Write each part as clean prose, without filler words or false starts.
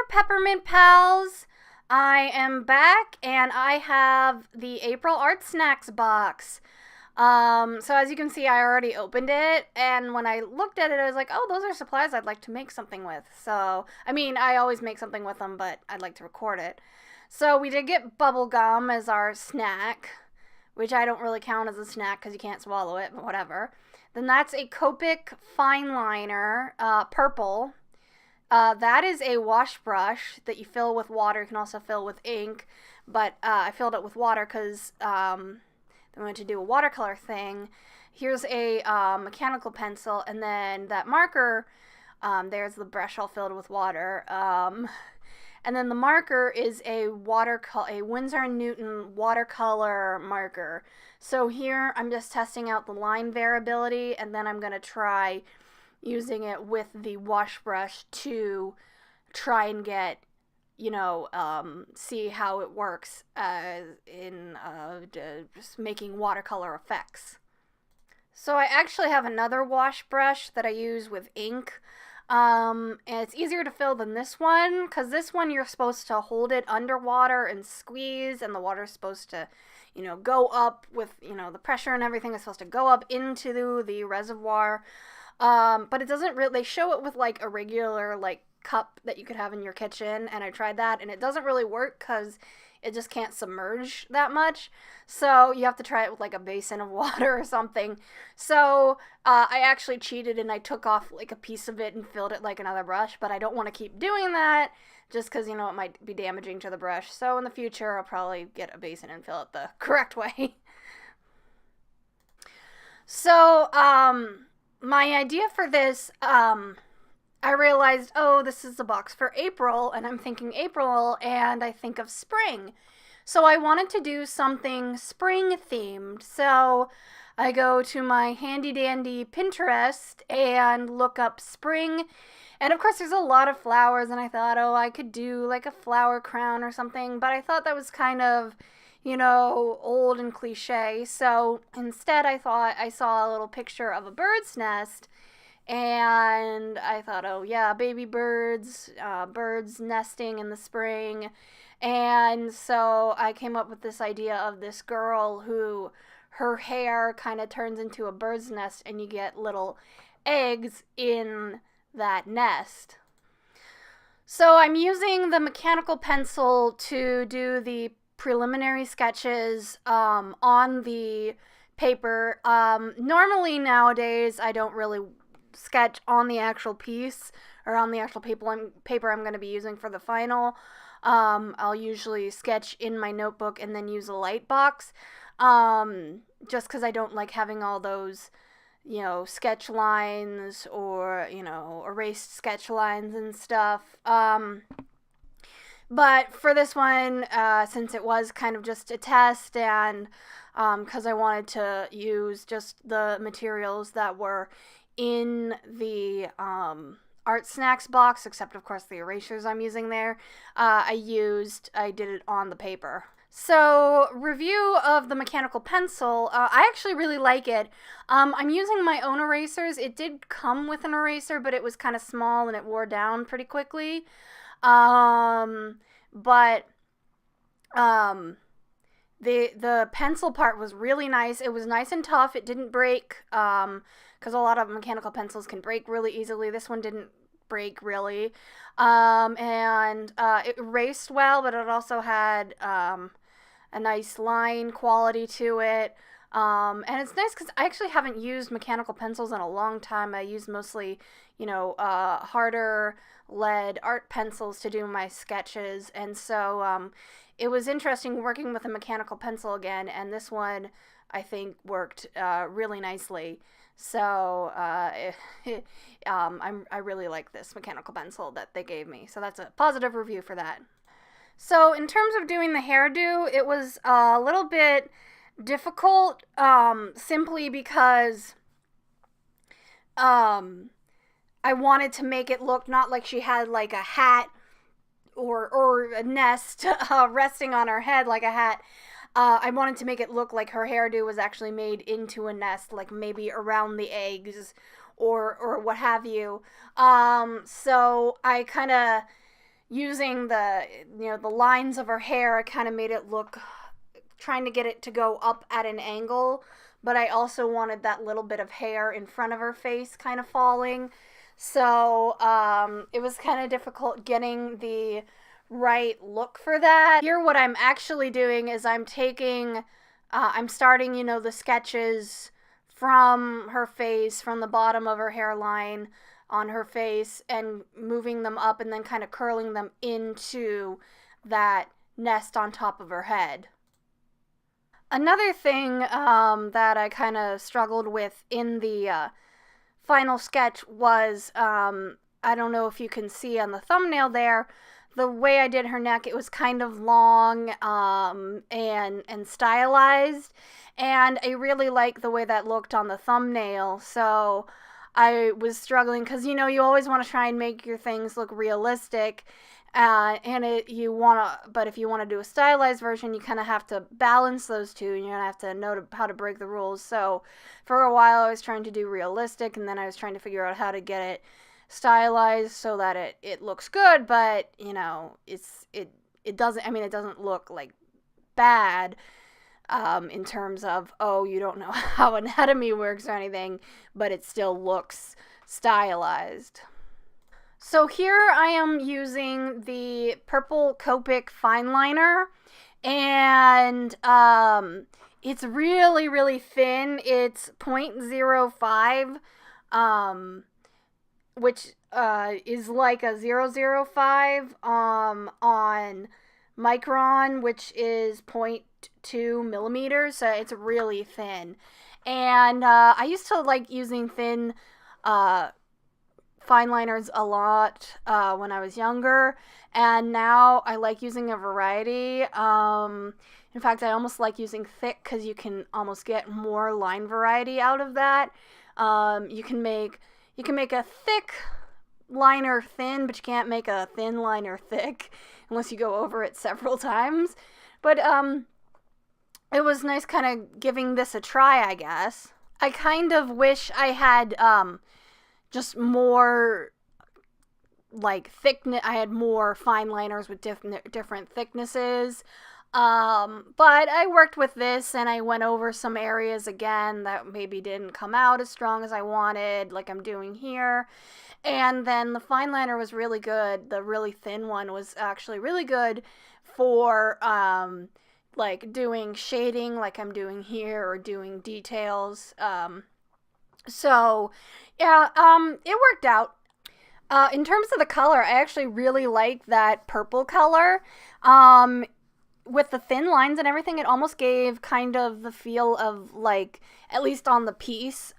Peppermint Pals. I am back and I have the April Art Snacks box. So as you can see, I already opened it, and when I looked at it, I was like, oh, those are supplies I'd like to make something with. So, I mean, I always make something with them, but I'd like to record it. So we did get bubble gum as our snack, which I don't really count as a snack because you can't swallow it, but whatever. Then that's a Copic fine liner, purple. That is a wash brush that you fill with water. You can also fill with ink, but I filled it with water because I went to do a watercolor thing. Here's a mechanical pencil, and then that marker, there's the brush all filled with water. And then the marker is a Winsor & Newton watercolor marker. So here I'm just testing out the line variability, and then I'm going to try using it with the wash brush to try and get, see how it works in just making watercolor effects. So I actually have another wash brush that I use with ink. And it's easier to fill than this one, because this one you're supposed to hold it underwater and squeeze, and the water's supposed to, go up with, the pressure and everything is supposed to go up into the reservoir. But it doesn't really, they show it with like a regular like cup that you could have in your kitchen, and I tried that, and it doesn't really work because it just can't submerge that much. So you have to try it with like a basin of water or something. So I actually cheated and I took off like a piece of it and filled it like another brush, but I don't want to keep doing that just because, it might be damaging to the brush. So in the future, I'll probably get a basin and fill it the correct way. So, my idea for this, I realized, oh, this is a box for April, and I'm thinking April, and I think of spring. So I wanted to do something spring themed. So I go to my handy dandy Pinterest and look up spring. And of course there's a lot of flowers, and I thought, oh, I could do like a flower crown or something, but I thought that was kind of, old and cliche. So instead I thought I saw a little picture of a bird's nest, and I thought, oh yeah, baby birds, birds nesting in the spring. And so I came up with this idea of this girl who her hair kind of turns into a bird's nest, and you get little eggs in that nest. So I'm using the mechanical pencil to do the preliminary sketches on the paper. Normally nowadays I don't really sketch on the actual piece or on the actual paper I'm going to be using for the final. I'll usually sketch in my notebook and then use a light box, just because I don't like having all those, sketch lines or, erased sketch lines and stuff. But for this one, since it was kind of just a test, and because I wanted to use just the materials that were in the Art Snacks box, except of course the erasers I'm using there, I did it on the paper. So, review of the mechanical pencil, I actually really like it. I'm using my own erasers. It did come with an eraser, but it was kind of small and it wore down pretty quickly. But the pencil part was really nice. It was nice and tough. It didn't break, because a lot of mechanical pencils can break really easily. This one didn't break really. And it erased well, but it also had a nice line quality to it. And it's nice because I actually haven't used mechanical pencils in a long time. I use mostly, harder lead art pencils to do my sketches. And so it was interesting working with a mechanical pencil again. And this one, I think, worked really nicely. So I really like this mechanical pencil that they gave me. So that's a positive review for that. So in terms of doing the hairdo, it was a little bit difficult, simply because I wanted to make it look not like she had like a hat or a nest resting on her head like a hat. I wanted to make it look like her hairdo was actually made into a nest, like maybe around the eggs or what have you. So I kind of using the, the lines of her hair, I kind of made it look, trying to get it to go up at an angle, but I also wanted that little bit of hair in front of her face kind of falling. So it was kind of difficult getting the right look for that. Here, what I'm actually doing is I'm starting, the sketches from her face, from the bottom of her hairline on her face, and moving them up and then kind of curling them into that nest on top of her head. Another thing that I kind of struggled with in the final sketch was, I don't know if you can see on the thumbnail there, the way I did her neck, it was kind of long and stylized, and I really like the way that looked on the thumbnail, so I was struggling because, you always want to try and make your things look realistic, but if you want to do a stylized version, you kind of have to balance those two, and you're going to have to know how to break the rules. So for a while I was trying to do realistic, and then I was trying to figure out how to get it stylized so that it looks good, but it doesn't look like bad in terms of, you don't know how anatomy works or anything, but it still looks stylized. So here I am using the purple Copic fine liner, and it's really, really thin. It's 0.05, which is like a 0.05 on micron, which is 0.2 millimeters, so it's really thin. And I used to like using thin fine liners a lot when I was younger, and now I like using a variety. In fact, I almost like using thick because you can almost get more line variety out of that. You can make a thick liner thin, but you can't make a thin liner thick unless you go over it several times. But it was nice kind of giving this a try, I guess. I kind of wish I had just more like thickness. I had more fine liners with different thicknesses. But I worked with this, and I went over some areas again that maybe didn't come out as strong as I wanted, like I'm doing here. And then the fine liner was really good. The really thin one was actually really good for like doing shading like I'm doing here, or doing details. So yeah, it worked out. In terms of the color, I actually really like that purple color. With the thin lines and everything, it almost gave kind of the feel of, like, at least on the piece,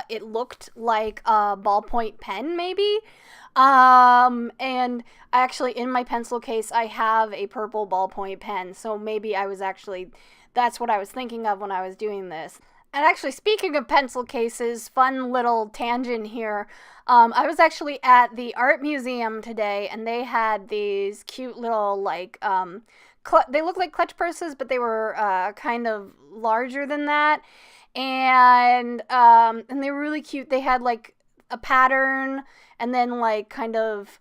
it looked like a ballpoint pen, maybe. And I actually, in my pencil case, I have a purple ballpoint pen, so maybe that's what I was thinking of when I was doing this. And actually, speaking of pencil cases, fun little tangent here. I was actually at the art museum today, and they had these cute little, like, they look like clutch purses, but they were kind of larger than that, and they were really cute. They had like a pattern, and then like kind of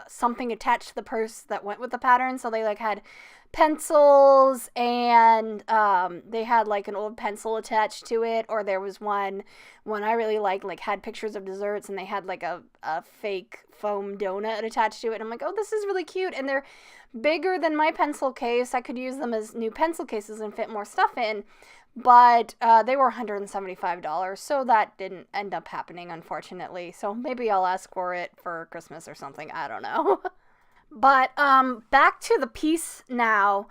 something attached to the purse that went with the pattern. So they like had pencils, and they had like an old pencil attached to it, or there was one I really liked, like had pictures of desserts, and they had like a fake foam donut attached to it. I'm like, oh, this is really cute, and they're bigger than my pencil case. I could use them as new pencil cases and fit more stuff in, but they were $175, so that didn't end up happening, unfortunately. So maybe I'll ask for it for Christmas or something. I don't know. But back to the piece now.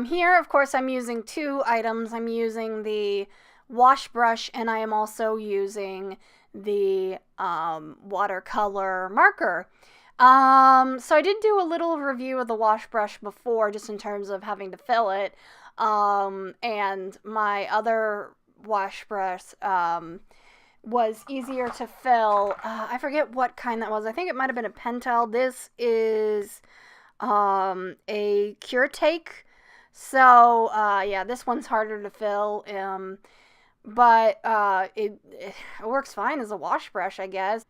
Here, of course, I'm using two items. I'm using the wash brush, and I am also using the watercolor marker. So I did do a little review of the wash brush before, just in terms of having to fill it. And my other wash brush was easier to fill. I forget what kind that was. I think it might have been a Pentel. This is a Kuretake. So yeah, this one's harder to fill. But it works fine as a wash brush, I guess.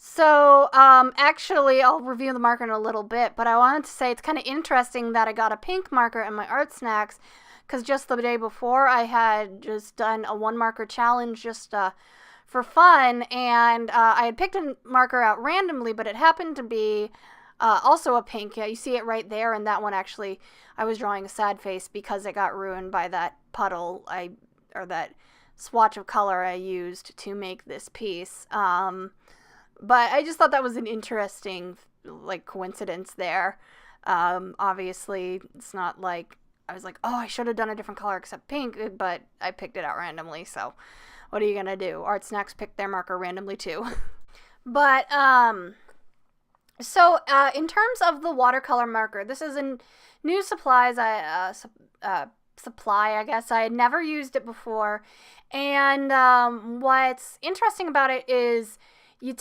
So, actually, I'll review the marker in a little bit, but I wanted to say it's kind of interesting that I got a pink marker in my art snacks, because just the day before I had just done a one marker challenge just for fun, and I had picked a marker out randomly, but it happened to be also a pink. Yeah, you see it right there, and that one actually, I was drawing a sad face because it got ruined by that puddle or that swatch of color I used to make this piece. But I just thought that was an interesting, like, coincidence there. Obviously, it's not like I was like, oh, I should have done a different color except pink, but I picked it out randomly, so what are you gonna do? Art Snacks picked their marker randomly, too. But, so, in terms of the watercolor marker, this is a new supply, I guess. I had never used it before, and what's interesting about it is you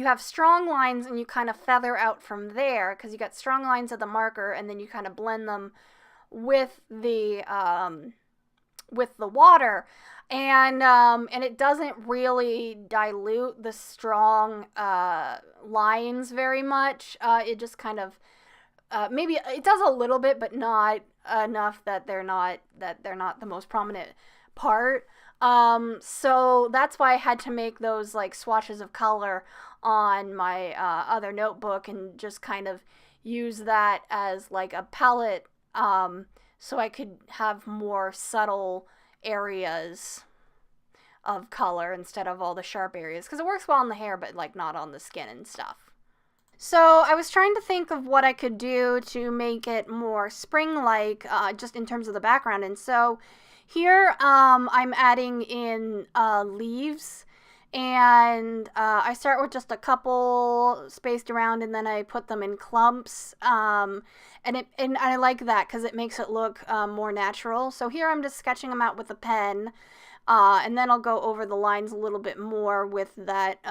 have strong lines and you kind of feather out from there, because you got strong lines of the marker, and then you kind of blend them with the water, and it doesn't really dilute the strong lines very much. It just kind of maybe it does a little bit, but not enough that they're not the most prominent part. So that's why I had to make those like swatches of color on my other notebook, and just kind of use that as like a palette, so I could have more subtle areas of color instead of all the sharp areas, because it works well on the hair, but like not on the skin and stuff. So I was trying to think of what I could do to make it more spring-like, just in terms of the background. And so here I'm adding in leaves, and I start with just a couple spaced around, and then I put them in clumps, and I like that because it makes it look more natural. So here I'm just sketching them out with a pen, and then I'll go over the lines a little bit more with that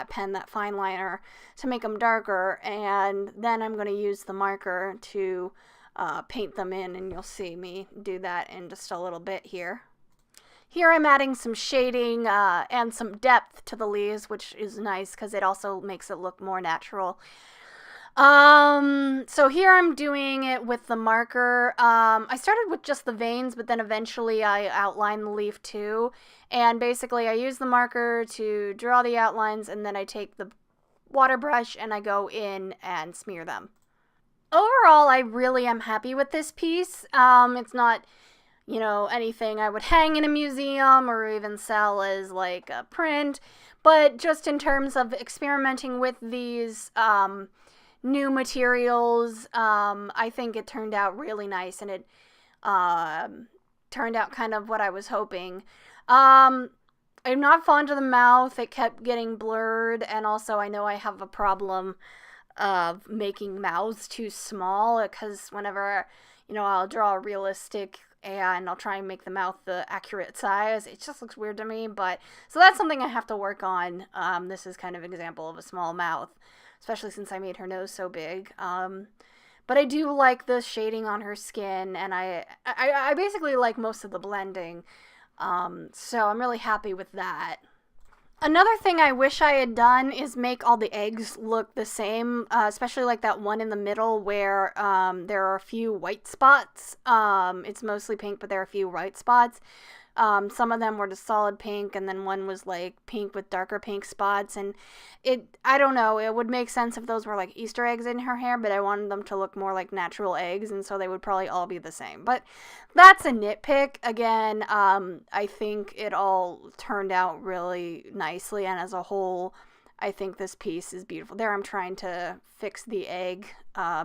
pen, that fine liner, to make them darker, and then I'm going to use the marker to paint them in, and you'll see me do that in just a little bit here. Here I'm adding some shading and some depth to the leaves, which is nice because it also makes it look more natural. So here I'm doing it with the marker. I started with just the veins, but then eventually I outlined the leaf too. And basically I use the marker to draw the outlines, and then I take the water brush and I go in and smear them. Overall, I really am happy with this piece. It's not, anything I would hang in a museum or even sell as like a print, but just in terms of experimenting with these new materials, I think it turned out really nice, and it turned out kind of what I was hoping. I'm not fond of the mouth. It kept getting blurred, and also I know I have a problem of making mouths too small, because whenever, I'll draw a realistic and I'll try and make the mouth the accurate size, it just looks weird to me. But so that's something I have to work on. This is kind of an example of a small mouth, especially since I made her nose so big. But I do like the shading on her skin, and I basically like most of the blending. So I'm really happy with that. Another thing I wish I had done is make all the eggs look the same, especially like that one in the middle where there are a few white spots. It's mostly pink, but there are a few white spots. Some of them were just solid pink, and then one was like pink with darker pink spots, and I don't know, it would make sense if those were like Easter eggs in her hair, but I wanted them to look more like natural eggs, and so they would probably all be the same. But that's a nitpick. Again, I think it all turned out really nicely, and as a whole, I think this piece is beautiful. There I'm trying to fix the egg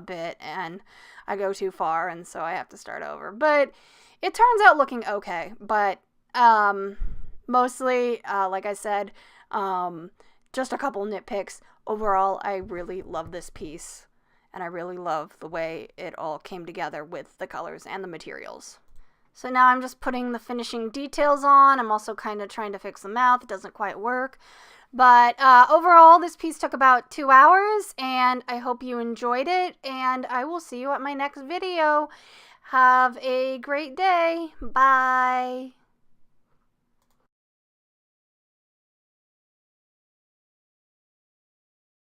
bit, and I go too far, and so I have to start over. But it turns out looking okay, but mostly, like I said, just a couple nitpicks. Overall, I really love this piece, and I really love the way it all came together with the colors and the materials. So now I'm just putting the finishing details on. I'm also kind of trying to fix the mouth. It doesn't quite work. But overall, this piece took about 2 hours, and I hope you enjoyed it, and I will see you at my next video. Have a great day. Bye.